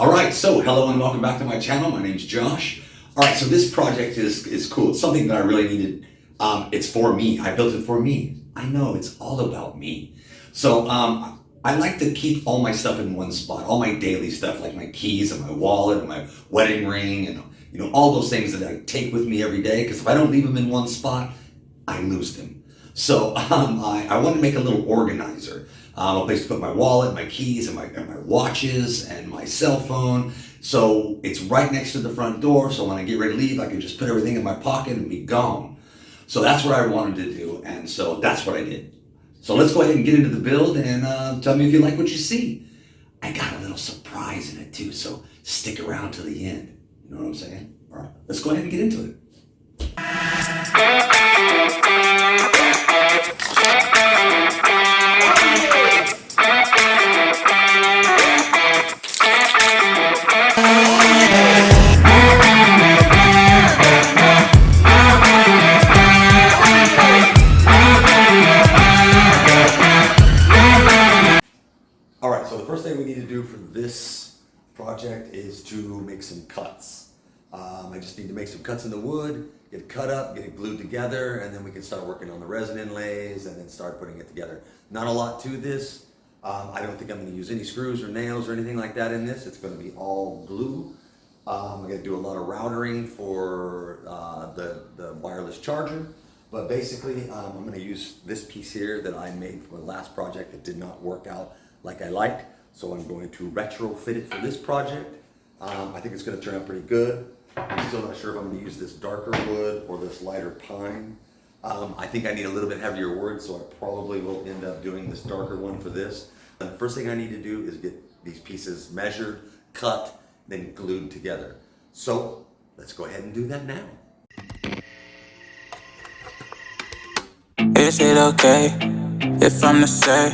Alright, so hello and welcome back to my channel. My name's Josh. Alright, so this project is cool. It's something that I really needed. It's for me. I built it for me. I know, it's all about me. So I like to keep all my stuff in one spot, all my daily stuff, like my keys and my wallet and my wedding ring and all those things that I take with me every day, because if I don't leave them in one spot, I lose them. So I wanted to make a little organizer. A place to put my wallet, my keys, and my watches, and my cell phone. So it's right next to the front door, so when I get ready to leave, I can just put everything in my pocket and be gone. So that's what I wanted to do, and so that's what I did. So let's go ahead and get into the build, and tell me if you like what you see. I got a little surprise in it too, so stick around to the end. You know what I'm saying? All right, let's go ahead and get into it. Alright, so the first thing we need to do for this project is to make some cuts. I just need to make some cuts in the wood, get it cut up, get it glued together, and then we can start working on the resin inlays and then start putting it together. Not a lot to this. I don't think I'm going to use any screws or nails or anything like that in this. It's going to be all glue. I'm going to do a lot of routering for the wireless charger. But basically, I'm going to use this piece here that I made for the last project that did not work out like I liked. So I'm going to retrofit it for this project. I think it's going to turn out pretty good. I'm still not sure if I'm going to use this darker wood or this lighter pine. I think I need a little bit heavier wood, so I probably will end up doing this darker one for this. The first thing I need to do is get these pieces measured, cut, then glued together. So let's go ahead and do that now. Is it okay if I'm to say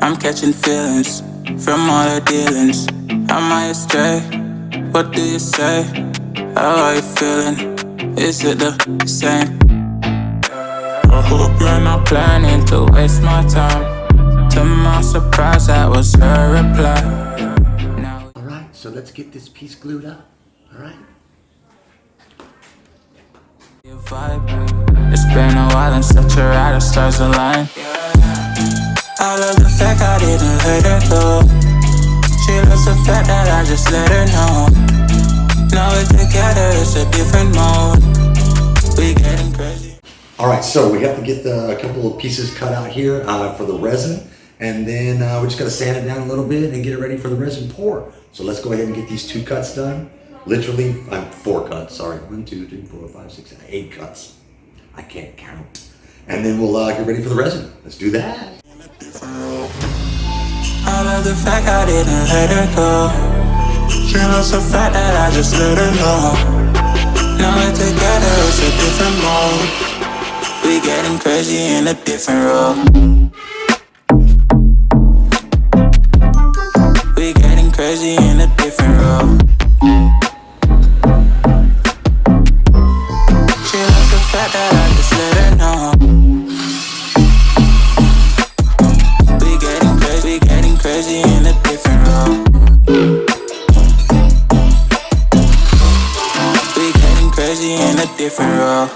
I'm catching feelings from all the dealings? Am I astray? What do you say? How are you feeling? Is it the same? I hope you're not planning to waste my time. To my surprise, that was her reply. Alright, so let's get this piece glued up. Alright. Your vibe. It's been a while and such a ride, the stars align. I love the fact I didn't let her go. She loves the fact that I just let her know. Now we're together, it's a different mode. We getting crazy. Alright, so we have to get a couple of pieces cut out here for the resin. And then we're just going to sand it down a little bit and get it ready for the resin pour. So let's go ahead and get these 2 cuts done. Literally, 4 cuts, sorry. 1, 2, 3, 4, 5, 6, 7, 8 cuts. I can't count. And then we'll get ready for the resin. Let's do that. I love the fact I didn't let her go. She loves the fact that I just let her know. Now we're together, it's a different mode. We getting crazy in a different role. We getting crazy in a different role. She loves the fact that I just let her know. We getting crazy in a different role. We getting crazy in a different role.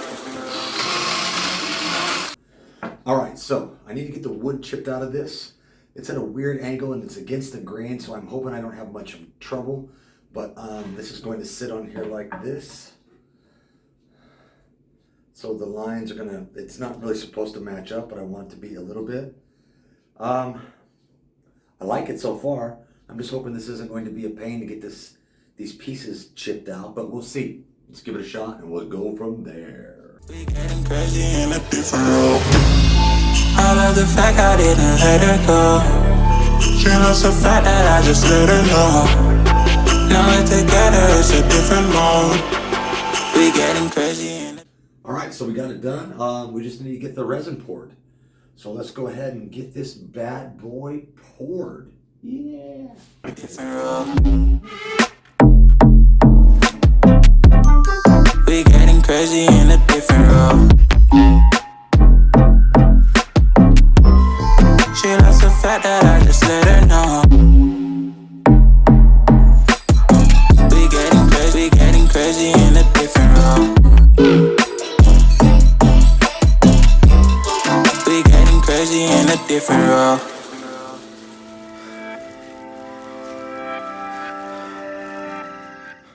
Alright, so I need to get the wood chipped out of this. It's at a weird angle and it's against the grain, so I'm hoping I don't have much trouble. But this is going to sit on here like this. So the lines are gonna, it's not really supposed to match up, but I want it to be a little bit. I like it so far. I'm just hoping this isn't going to be a pain to get these pieces chipped out, but we'll see. Let's give it a shot and we'll go from there. We getting crazy in a different role. I love the fact I didn't let her go. She loves the fact that I just let her know. Now we're together, it's a different mode. We getting crazy in a... Alright, so we got it done. We just need to get the resin poured. So let's go ahead and get this bad boy poured. Yeah. Different role. We getting crazy in a different role. She loves the fact that I just let her know.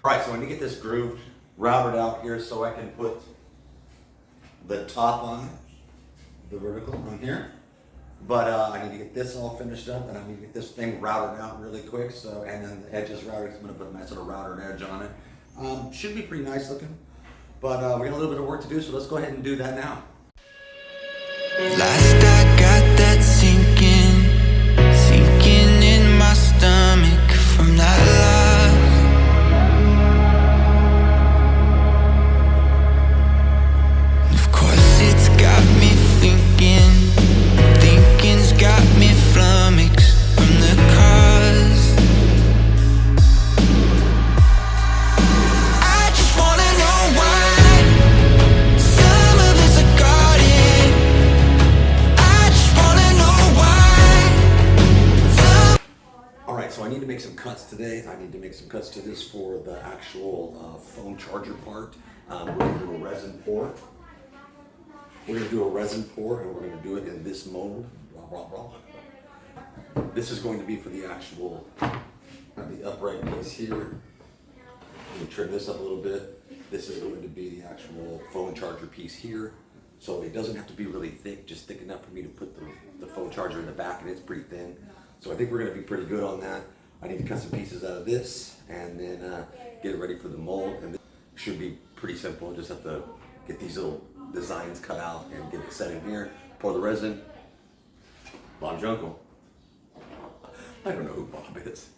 All right, so I'm gonna get this groove routed out here so I can put the top on, the vertical on here. But I need to get this all finished up, and I need to get this thing routed out really quick. So, and then the edges routed. I'm gonna put a nice little routed edge on it. Should be pretty nice looking, but we got a little bit of work to do. So let's go ahead and do that now. Last I got that sinking in my stomach from that love. Of course it's got me thinking's got me flummoxed from the cause. I just wanna know why some of us are guarded. I just wanna know why. All right, so I need to make some cuts today. I need to make some cuts to this for the actual phone charger part. We're gonna do a resin pour. We're gonna do a resin pour, and we're gonna do it in this mold. Blah, blah, blah. This is going to be for the actual, the upright piece here. Let me trim this up a little bit. This is going to be the actual phone charger piece here. So it doesn't have to be really thick, just thick enough for me to put the phone charger in the back, and it's pretty thin. So I think we're gonna be pretty good on that. I need to cut some pieces out of this, and then get it ready for the mold. And this should be pretty simple. Just have to get these little designs cut out and get it set in here. Pour the resin. Bob's your uncle. I don't know who Bob is.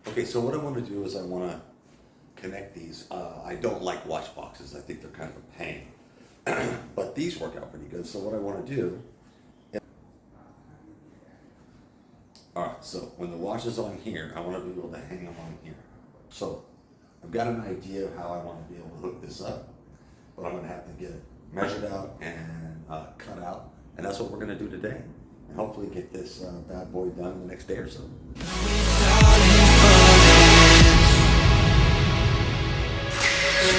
Okay, so what I want to do is I want to connect these. I don't like watch boxes. I think they're kind of a pain. But these work out pretty good. So what I want to do... Alright, so when the watch is on here, I want to be able to hang them on here. So I've got an idea of how I want to be able to hook this up. But I'm going to have to get it measured out and cut out. And that's what we're going to do today. And hopefully get this bad boy done in the next day or so.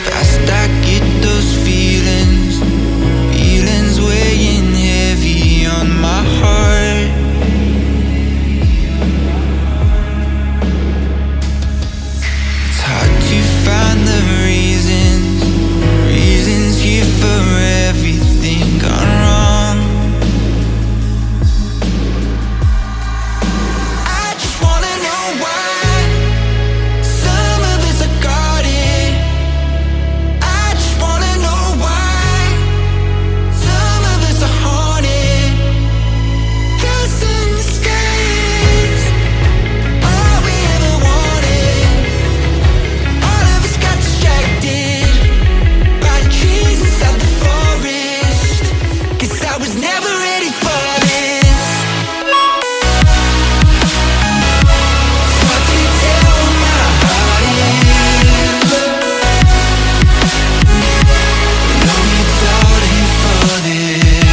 Fast I get those feelings weighing heavy on my heart. It's hard to find the reasons here for everything gone wrong. I just wanna know why some of us are guarded. I just wanna know why some of us are haunted. 'Cause in the skies, all we ever wanted. All of us got distracted by the trees inside the forest. 'Cause I was never ready for this. So I can tell where my heart is. No need darling for this.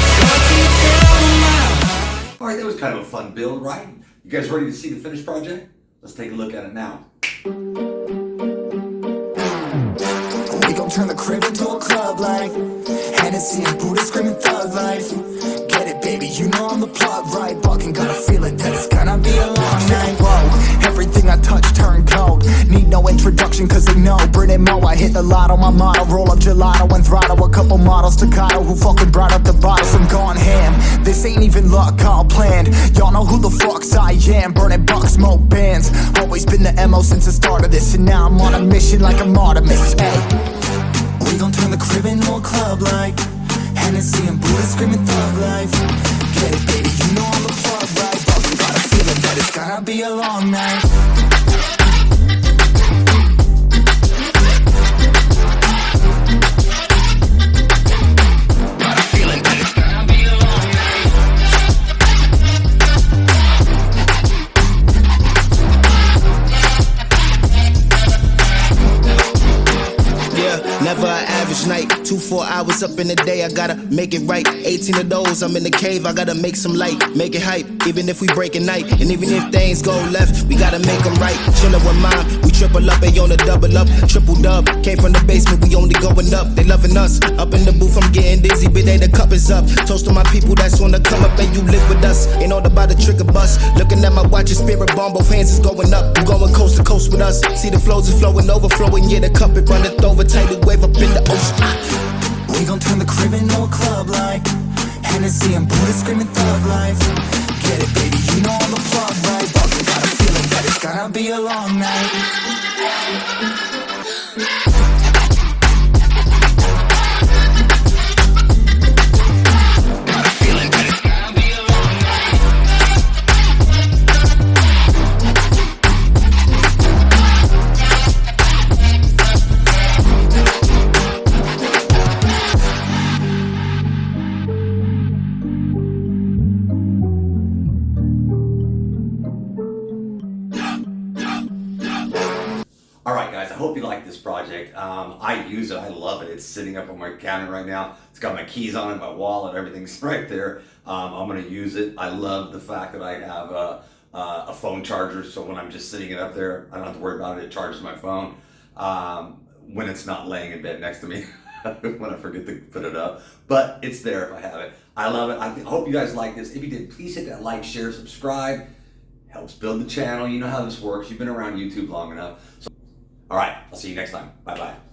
So I can tell where my heart. All right, that was kind of a fun build, right? You guys ready to see the finished project? Let's take a look at it now. We gon' turn the crib into a club like Hennessy and Buddha screaming thug life. Get it, baby, you know I'm the plug, right? Fucking got a feeling that it's gonna be a long night. Whoa, everything I touch turn cold. Need no introduction cause they know Brit and Mo, I hit the lotto, my motto. Roll up gelato and throttle a couple models staccato who fucking brought up the bottles. I'm gone ham, this ain't even luck, all planned. Y'all know who the fucks I am. Burning bucks, smoke bands. Always been the MO since the start of this. And now I'm on a mission like I'm Artemis. Hey, we gon' turn the crib into a club like Hennessy and Buddha screaming thug life. Get it, baby, you know I'm the plug, right? Fucking got a feeling that it's gonna be a long night. average night. 2-4 hours up in the day, I gotta make it right. 18 of those, I'm in the cave, I gotta make some light, make it hype. Even if we break a night, and even if things go left, we gotta make them right. Chillin' with mom, we triple up, they on a double up, triple dub. Came from the basement, we only going up. They loving us, up in the booth, I'm getting dizzy, but they the cup is up. Toast to my people that's on the come up, and you live with us. Ain't all about the trigger bus. Looking at my watch, and spirit bomb, both hands is going up. You going coast to coast with us. See the flows is flowing, overflowing, yeah, the cup it runneth over. Tidal wave up in the ocean. We gon' turn the crib into a club like Hennessy and Buddha screaming thug life. Get it, baby, you know I'm the plug, right? But we got a feeling that it's gonna be a long night. All right, guys, I hope you like this project. I use it, I love it. It's sitting up on my cabinet right now. It's got my keys on it, my wallet, everything's right there. I'm gonna use it. I love the fact that I have a phone charger, so when I'm just sitting it up there, I don't have to worry about it. It charges my phone when it's not laying in bed next to me when I forget to put it up. But it's there if I have it. I love it. I hope you guys like this. If you did, please hit that like, share, subscribe. Helps build the channel. You know how this works. You've been around YouTube long enough. So, all right, I'll see you next time. Bye-bye.